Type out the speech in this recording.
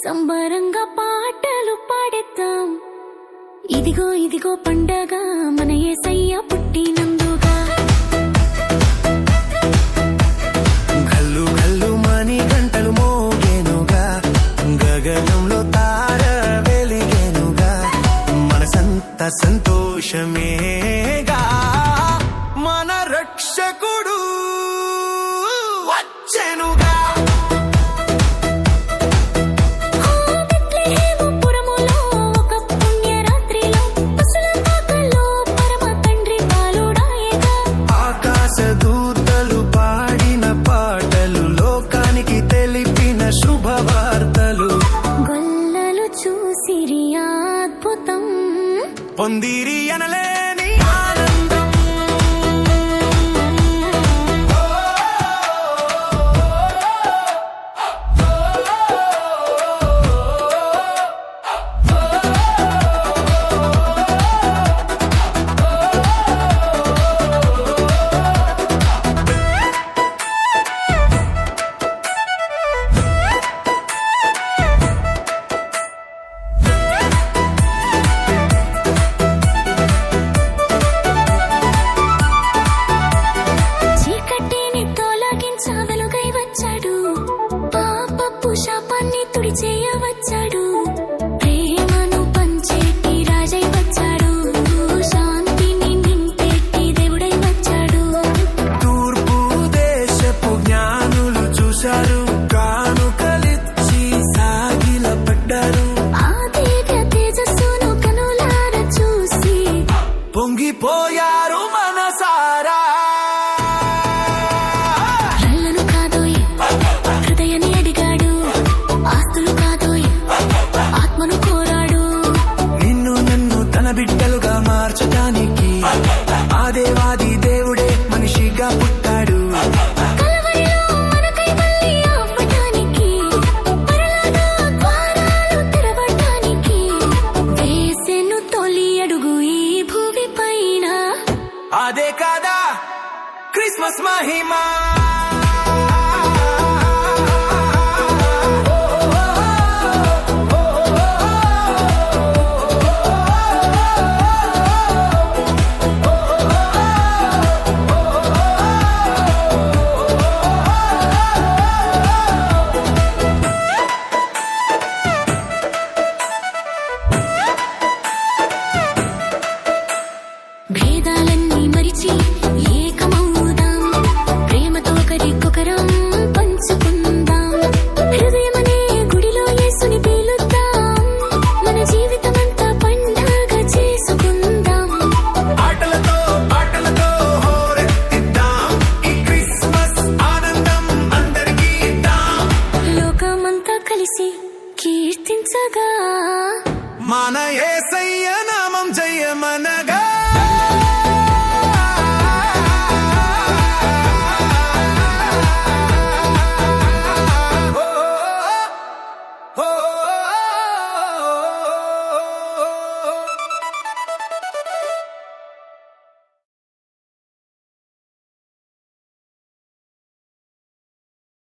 సంబరంగా పాటలు పాడేద్దాం. ఇదిగో ఇదిగో పండగ మన యేసయ్య పుట్టినందుగా. గల్లు గల్లు మని గంటలు మోగేనుగా, గగనంలో తార వెలిగేనుగా, మనసంతా సంతోషమేగా. మన రక్షకుడు వచ్చెనుగా. దూతలు పాడిన పాటలు, లోకానికి తెలిపిన శుభవార్తలు, గొల్లలు చూసిరి అద్భుతం, పొందిరి అనలేని ఆనందం. శాపాన్ని తుడిచేయవచ్చాడు, ప్రేమను పంచేటి రాజై వచ్చాడు, శాంతిని నింపేటి దేవుడై వచ్చాడు. తూర్పు దేశపు జ్ఞానులు చూశారు, కానుకలిచ్చి సాగిలపడ్డారు. ఆ దివ్య తేజస్సును కనులార చూసి పొంగిపోయారు మనసారా. బిడ్డలుగా మార్చడానికి ఆ దేవాది దేవుడే మనిషిగా పుట్టాడు. వేసెను తొలి అడుగు ఈ భూమి పైన, అదే కాదా క్రిస్మస్ మహిమా. భేదాలన్నీ మరిచి ఏకమవుదాం, ప్రేమతో ఒకరికొకరం పంచుకుందాం. హృదయమనే గుడిలో యేసుని పిలుద్దాం, మన జీవితమంతా పండగ చేసుకుందాం. ఆటలతో పాటలతో హోరెత్తిద్దాం, ఈ క్రిస్మస్ ఆనందం అందరికీ ఇద్దాం. లోకమంతా కలిసి కీర్తించగా మన యేసయ్య నామం జయమనగా. Oh